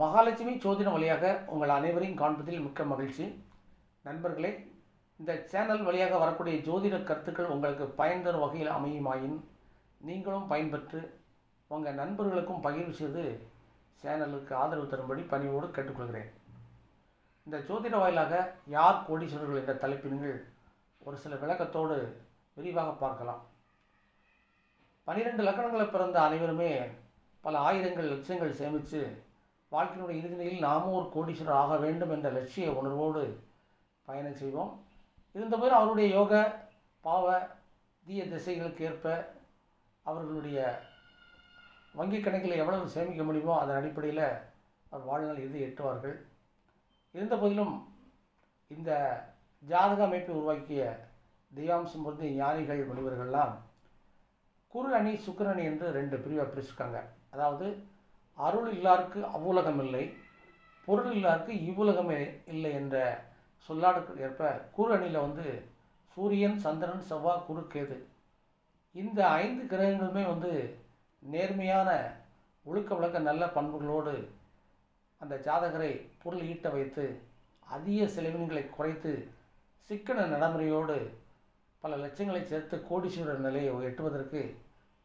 மகாலட்சுமி ஜோதிடம் வழியாக உங்கள் அனைவரையும் காண்பதில் மிக்க மகிழ்ச்சி. நண்பர்களே, இந்த சேனல் வழியாக வரக்கூடிய ஜோதிட கருத்துக்கள் உங்களுக்கு பயன் தரும் வகையில் அமையுமாயின் நீங்களும் பயன்பெற்று உங்கள் நண்பர்களுக்கும் பகிர்வு செய்து சேனலுக்கு ஆதரவு தரும்படி பணிவோடு கேட்டுக்கொள்கிறேன். இந்த ஜோதிட வாயிலாக யார் கோடீஸ்வரர்கள் என்ற தலைப்பின்கள் ஒரு சில விளக்கத்தோடு விரிவாக பார்க்கலாம். 12 லக்கணங்களை பிறந்த அனைவருமே பல ஆயிரங்கள் லட்சங்கள் சேமித்து வாழ்க்கையினுடைய இறுதி நிலையில் நாமும் ஒரு கோடீஸ்வரர் ஆக வேண்டும் என்ற லட்சிய உணர்வோடு பயணம் செய்வோம். இருந்தபோது அவருடைய யோக பாவ தீய திசைகளுக்கு ஏற்ப அவர்களுடைய வங்கி கணக்கில் எவ்வளவு சேமிக்க முடியுமோ அதன் அடிப்படையில் அவர் வாழ்நாள் இறுதி எட்டுவார்கள். இருந்த போதிலும் இந்த ஜாதக அமைப்பை உருவாக்கிய தெய்வாம்சம் பொருந்திய ஞானிகள் முனிவர்கள்லாம் குரு அணி சுக்கிரனி என்று 2 பிரிவாக பிரிச்சுருக்காங்க. அதாவது அருள் இல்லாருக்கு அவ்வுலகம் இல்லை, பொருள் இல்லாருக்கு இவ்வுலகமே இல்லை என்ற சொல்லாடுக்கு ஏற்ப குரு அணியில் சூரியன், சந்திரன், செவ்வாய், குரு, கேது இந்த 5 கிரகங்களுமே நேர்மையான ஒழுக்க விளக்க நல்ல பண்புகளோடு அந்த ஜாதகரை பொருள் ஈட்ட வைத்து அதிக செலவினங்களை குறைத்து சிக்கன நடைமுறையோடு பல லட்சங்களை சேர்த்து கோடீஸ்வரர் நிலையை எட்டுவதற்கு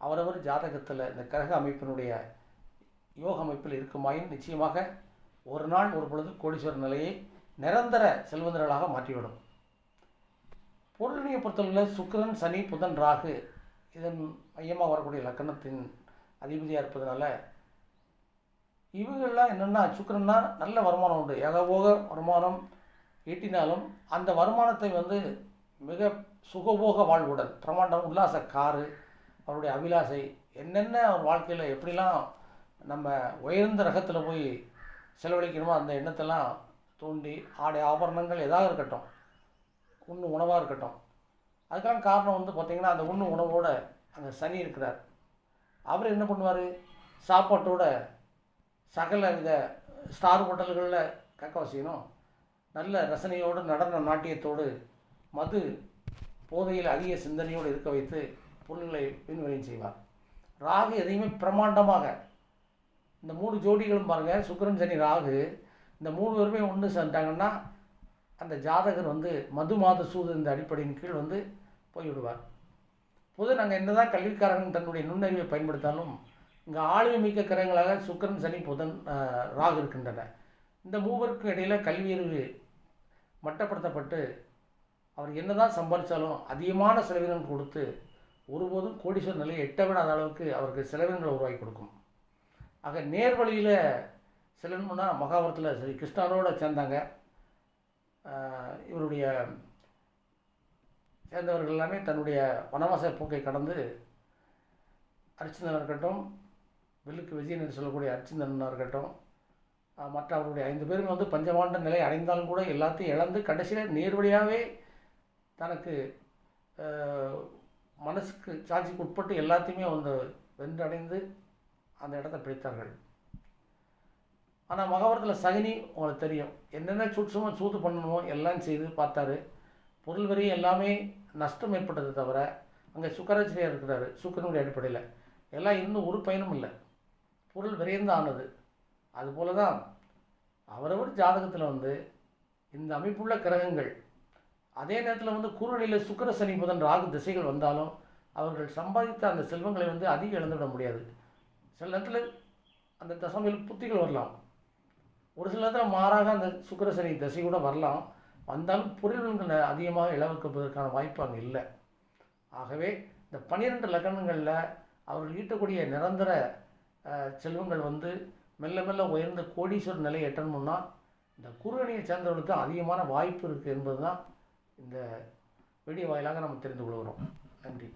அவரவர் ஜாதகத்தில் இந்த கிரக அமைப்பினுடைய யோக அமைப்பில் இருக்குமாயின் நிச்சயமாக ஒரு நாள் ஒரு பொழுது கோடீஸ்வரர் நிலையை நிரந்தர செல்வந்தர்களாக மாற்றிவிடும். பொருளினியை பொறுத்தவரையில் சுக்கிரன், சனி, புதன், ராகு இதன் மையமாக வரக்கூடிய லக்கணத்தின் அதிபதியாக இருப்பதனால இவங்கள்லாம் என்னென்னா, சுக்கிரன்னா நல்ல வருமானம் உண்டு, ஏகபோக வருமானம் ஈட்டினாலும் அந்த வருமானத்தை மிக சுகபோக வாழ்வுடன் பிரமாண்டம் உல்லாச காரு அவருடைய அபிலாசை என்னென்ன அவர் வாழ்க்கையில் எப்படிலாம் நம்ம உயர்ந்த ரகத்தில் போய் செலவழிக்கணுமோ அந்த எண்ணத்தெல்லாம் தூண்டி ஆடை ஆபரணங்கள் எதாக இருக்கட்டும், உண்ணு உணவாக இருக்கட்டும். அதுக்கெல்லாம் காரணம் பார்த்திங்கன்னா அந்த உண்ணு உணவோடு அங்கே சனி இருக்கிறார். அவர் என்ன பண்ணுவார், சாப்பாட்டோட சகல வித ஸ்டார் ஹோட்டல்களில் கக்க வசிக்கணும், நல்ல ரசனையோடு நடன நாட்டியத்தோடு மது போதையில் அதிக சிந்தனையோடு இருக்க வைத்து பொருள்களை பின்வரையும் செய்வார். ராகு எதையுமே பிரமாண்டமாக இந்த 3 ஜோடிகளும் பாருங்கள், சுக்கிரன், சனி, ராகு இந்த 3 பேருமே ஒன்று சேர்ந்தாங்கன்னா அந்த ஜாதகர் மது மாத சூது இந்த அடிப்படையின் கீழ் போய்விடுவார். பொது நாங்கள் என்ன தான் கல்விக்காரர்கள் தன்னுடைய நுண்ணறிவை பயன்படுத்தாலும் இங்கே ஆளுமை மிக்க கிரகங்களாக சுக்கிரன், சனி, புதன், ராகு இருக்கின்றன. இந்த மூவருக்கும் இடையில் கல்வியறிவு மட்டப்படுத்தப்பட்டு அவர் என்ன தான் சம்பாதிச்சாலும் அதிகமான செலவினம் கொடுத்து ஒருபோதும் கோடீஸ்வரர் நிலையை எட்டவிடாத அளவுக்கு அவருக்கு செலவினங்களை உருவாக்கி கொடுக்கும். ஆக நேர்வழியில் செல்லணும்னா மகாபாரத்தில் சரி கிருஷ்ணரோடு சேர்ந்தாங்க. இவருடைய சேர்ந்தவர்கள் எல்லாமே தன்னுடைய வனவாச போக்கை கடந்து அரிச்சந்திரனாக இருக்கட்டும், வில்லுக்கு விஜயன் என்று சொல்லக்கூடிய அரிச்சந்திரனாக இருக்கட்டும், மற்ற அவருடைய 5 பேருமே பஞ்சமாண்ட நிலை அடைந்தாலும் கூட எல்லாத்தையும் இழந்து கடைசியில் நேர்வழியாகவே தனக்கு மனசுக்கு சாட்சிக்கு உட்பட்டு எல்லாத்தையுமே வென்றடைந்து அந்த இடத்தை பிடித்தார்கள். ஆனால் மகாபாரதத்தில் சகுனி உங்களுக்கு தெரியும், என்னென்ன சூட்சமாக சூது பண்ணணுமோ எல்லாம் செய்து பார்த்தாரு. பொருள் வரி எல்லாமே நஷ்டம் ஏற்பட்டது தவிர அங்கே சுக்கராச்சாரியார் இருக்கிறாரு. சுக்கரனுடைய அடிப்படையில் எல்லாம் இன்னும் ஒரு பயனும் இல்லை, பொருள் விரைந்து ஆனது. அதுபோல தான் அவரவர் ஜாதகத்தில் இந்த அமைப்புள்ள கிரகங்கள் அதே நேரத்தில் குறுநிலையில் சுக்கிர, சனி, புதன், ராகு திசைகள் வந்தாலும் அவர்கள் சம்பாதித்த அந்த செல்வங்களை அதிகம் இழந்துவிட முடியாது. சில நேரத்தில் அந்த தசமையில் புத்திகள் வரலாம், ஒரு சில நேரத்தில் மாறாக அந்த சுக்கிர, சனி திசை கூட வரலாம். வந்தாலும் பொருள்கள் அதிகமாக இழவுக்குவதற்கான வாய்ப்பு அங்கே இல்லை. ஆகவே இந்த 12 லக்கணங்களில் அவர்கள் ஈட்டக்கூடிய நிரந்தர செல்வங்கள் மெல்ல மெல்ல உயர்ந்த கோடீஸ்வரர் நிலையை எட்டணும்னா இந்த குரு அணியை சேர்ந்தவர்களுக்கு அதிகமான வாய்ப்பு இருக்குது என்பது தான் இந்த வீடியோ வாயிலாக நம்ம தெரிந்து கொள்கிறோம். நன்றி.